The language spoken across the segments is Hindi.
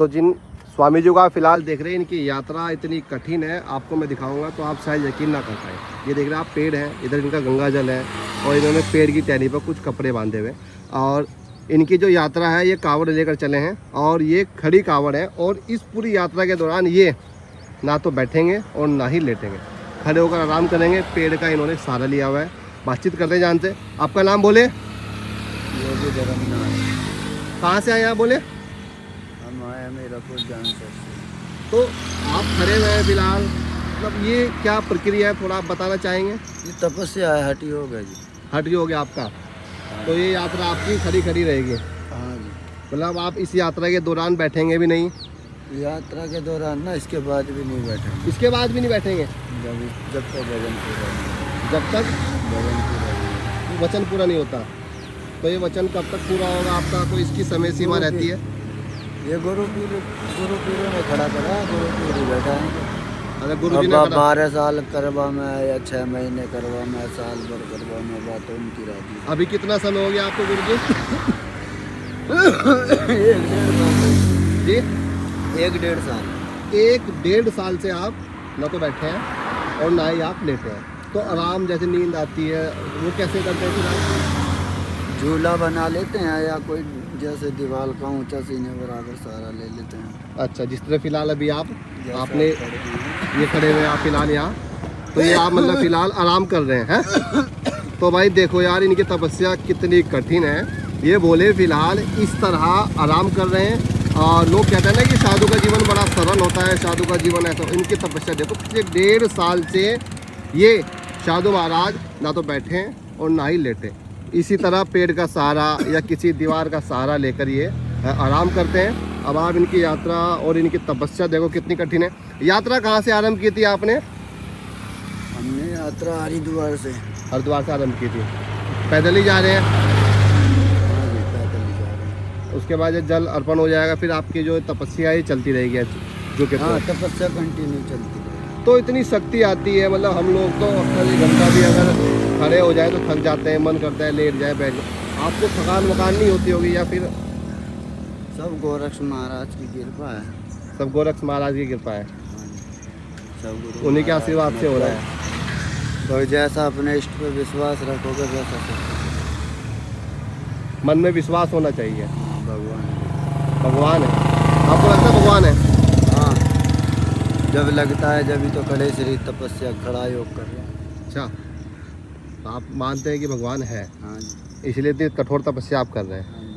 तो जिन स्वामी जी को आप फिलहाल देख रहे हैं, इनकी यात्रा इतनी कठिन है, आपको मैं दिखाऊंगा तो आप शायद यकीन ना कर पाए। ये देख रहे हैं आप, पेड़ है, इधर इनका गंगा जल है और इन्होंने पेड़ की टहनी पर कुछ कपड़े बांधे हुए। और इनकी जो यात्रा है ये कावड़ लेकर चले हैं और ये खड़ी कावड़ है। और इस पूरी यात्रा के दौरान ये ना तो बैठेंगे और ना ही लेटेंगे, खड़े होकर आराम करेंगे। पेड़ का इन्होंने सहारा लिया हुआ है। बातचीत करते हैं जानते। आपका नाम बोले? योगी धर्मनाथ। कहाँ से आए आप बोले? हम आए मीरापुर जान से। तो आप खड़े हुए हैं फिलहाल, मतलब ये क्या प्रक्रिया है, थोड़ा आप बताना चाहेंगे? ये तपस्या है, हटी हो गया जी। हट हो गया आपका, तो ये यात्रा आपकी खड़ी खड़ी रहेगी। हाँ जी। मतलब आप इस यात्रा के दौरान बैठेंगे भी नहीं? यात्रा के दौरान ना, इसके बाद भी नहीं बैठेंगे। इसके बाद भी नहीं बैठेंगे जब तक भजन पूरा नहीं, जब तक भजन पूरा नहीं। वचन पूरा नहीं होता। तो ये वचन कब तक पूरा होगा आपका? कोई इसकी समय सीमा रहती है? ये गुरु पीर ने खड़ा करा, गुरु पीर ही बैठा है। अगर गुरु जी ने 12 साल करवा में या 6 महीने करवा में, साल भर करवा में, बात उनकी रहती। अभी कितना समय हो गया आपको गुरु जी? 1-1.5 साल। 1-1.5 साल से आप ना तो बैठे हैं और ना ही आप लेटे हैं। तो आराम जैसे नींद आती है वो कैसे करते हैं फिलहाल? झूला बना लेते हैं या कोई जैसे दीवार का ऊंचा सीने बराबर सारा ले लेते हैं। अच्छा, जिस तरह फिलहाल अभी जैसे आपने आप खड़े हैं। ये खड़े हुए आप फिलहाल यहाँ, तो ये आप मतलब फिलहाल आराम कर रहे हैं? तो भाई देखो यार, इनकी तपस्या कितनी कठिन है। ये बोले फिलहाल इस तरह आराम कर रहे हैं। और लोग कहते हैं ना कि साधु का जीवन बड़ा सरल होता है, साधु का जीवन ऐसा। इनकी तपस्या देखो, पिछले 1.5 साल से ये साधु महाराज ना तो बैठे हैं और ना ही लेटे, इसी तरह पेड़ का सहारा या किसी दीवार का सहारा लेकर ये आराम करते हैं। अब आप इनकी यात्रा और इनकी तपस्या देखो कितनी कठिन है। यात्रा कहाँ से आरंभ की थी आपने? हमने यात्रा हरिद्वार से। हरिद्वार से आरंभ की थी। पैदल ही जा रहे हैं? हाँ जी, पैदल ही जा रहे हैं। उसके बाद जब जल अर्पण हो जाएगा फिर आपकी जो तपस्या है चलती रहेगी, जो कि हाँ, तपस्या कंटिन्यू चलती है। तो इतनी शक्ति आती है। मतलब हम लोग तो अक्सर एक घंटा भी अगर खड़े हो जाए तो थक जाते हैं, मन करता है लेट जाए, बैठ जाए। आपको थकान वकान नहीं होती होगी? या फिर सब गोरक्ष महाराज की कृपा है। सब गोरक्ष महाराज की कृपा है, हाँ जी। सब गुरु उन्हीं के महाराज आशीर्वाद से हो रहा है। तो जैसा अपने इष्ट पे विश्वास रखोगे वैसा सब मन में विश्वास होना चाहिए। भगवान भगवान है, आपको लगता है भगवान है? हाँ, जब लगता है जब ही तो खड़े शरीर तपस्या खड़ा योग कर रहे हैं। अच्छा, तो आप मानते हैं कि भगवान है, हाँ जी। इसलिए इतनी कठोर तपस्या आप कर रहे हैं। हाँ जी।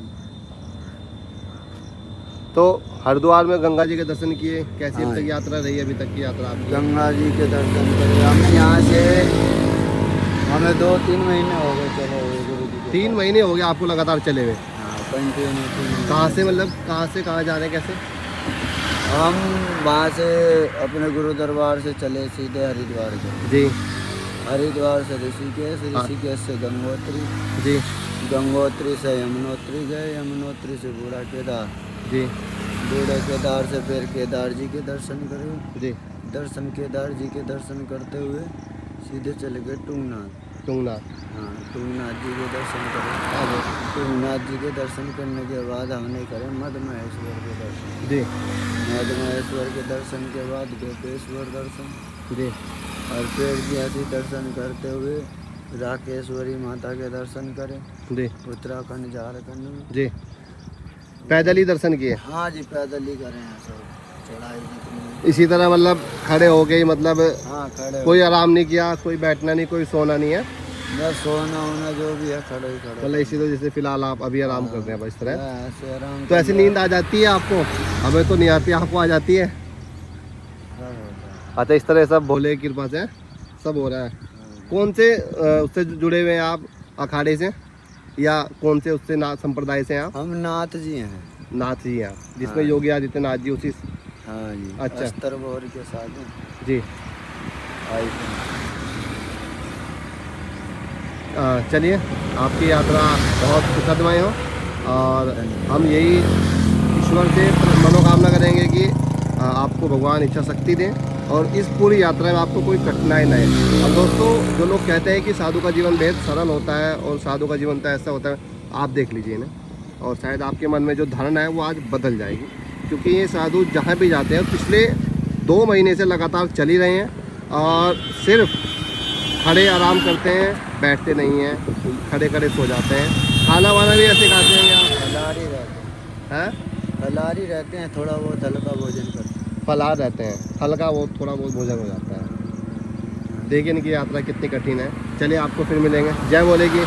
तो हरिद्वार में गंगा जी के दर्शन किए, कैसी हाँ। अब तक यात्रा रही? अभी तक की यात्रा आपकी? गंगा जी के दर्शन करे हम यहाँ से। हमें 2-3 महीने हो गए चलो गुरु जी के 3 पास। महीने हो गए आपको लगातार चले हुए? हाँ, कंटिन्यू। कहाँ से, मतलब कहाँ से कहाँ जा रहे हैं, कैसे? हम वहाँ से अपने गुरु दरबार से चले सीधे हरिद्वार के। जी हरिद्वार से ऋषिकेश, हाँ। ऋषिकेश से गंगोत्री, जी गंगोत्री से यमुनोत्री गए, यमुनोत्री से बूढ़ा केदार, जी बूढ़े केदार से फिर केदार जी के दर्शन करे। जी। दर्शन केदार जी के दर्शन करते हुए सीधे चले गए टुंगनाथ। तुंगनाथ। हाँ, टुंगनाथ जी के दर्शन करे। टुंगनाथ जी के दर्शन करने के बाद हमने करे मदमहेश्वर के दर्शन। जी मदमहेश्वर के दर्शन के बाद गोपेश्वर दर्शन, जी और फिर जी ऐसे दर्शन करते हुए राकेश्वरी माता के दर्शन करें जी उत्तराखंड झारखंड में। जी। पैदल ही दर्शन किए? हाँ जी, पैदल ही करें हैं सब, चढ़ाई जितनी। इसी तरह मतलब खड़े हो गए, मतलब हाँ, खड़े कोई आराम नहीं किया, कोई बैठना नहीं, कोई सोना नहीं है? बस सोना होना जो भी है खड़े ही खड़े। मतलब इसी तरह जैसे फिलहाल आप अभी आराम कर रहे हैं बस इस तरह। ऐसे आराम। तो ऐसी नींद आ जाती है आपको? हमें तो नहीं आती, आपको आ जाती है? अच्छा, इस तरह सब भोले की कृपा से सब हो रहा है। कौन से उससे जुड़े हुए हैं आप, अखाड़े से या कौन से उससे संप्रदाय से हैं आप? हम नाथ जी हैं। नाथ जी हैं, जिसमें हाँ। योगी आदित्यनाथ जी उसी। हाँ जी। अच्छा। अस्तर बोर के साथ हैं। जी। आई थे। चलिए, आपकी यात्रा बहुत सुखदमय हो और हम यही ईश्वर से मनोकामना करेंगे कि आपको भगवान इच्छा शक्ति दें और इस पूरी यात्रा में आपको कोई कठिनाई न आए। और दोस्तों, जो लोग कहते हैं कि साधु का जीवन बेहद सरल होता है और साधु का जीवन तो ऐसा होता है, आप देख लीजिए ना, और शायद आपके मन में जो धारणा है वो आज बदल जाएगी। क्योंकि ये साधु जहाँ भी जाते हैं पिछले 2 महीने से लगातार चल ही रहे हैं और सिर्फ खड़े आराम करते हैं, बैठते नहीं हैं, खड़े खड़े सो जाते हैं। खाना वाना भी ऐसे खाते हैं यहाँ? फलाहारी रहते हैं। हैं? फलाहारी रहते हैं, थोड़ा बहुत हल्का भोजन करते हैं। फलाहार रहते हैं, हल्का वो थोड़ा बहुत भोजन हो जाता है। देखिए इनकी यात्रा कितनी कठिन है। चलिए आपको फिर मिलेंगे। जय बोलेगी।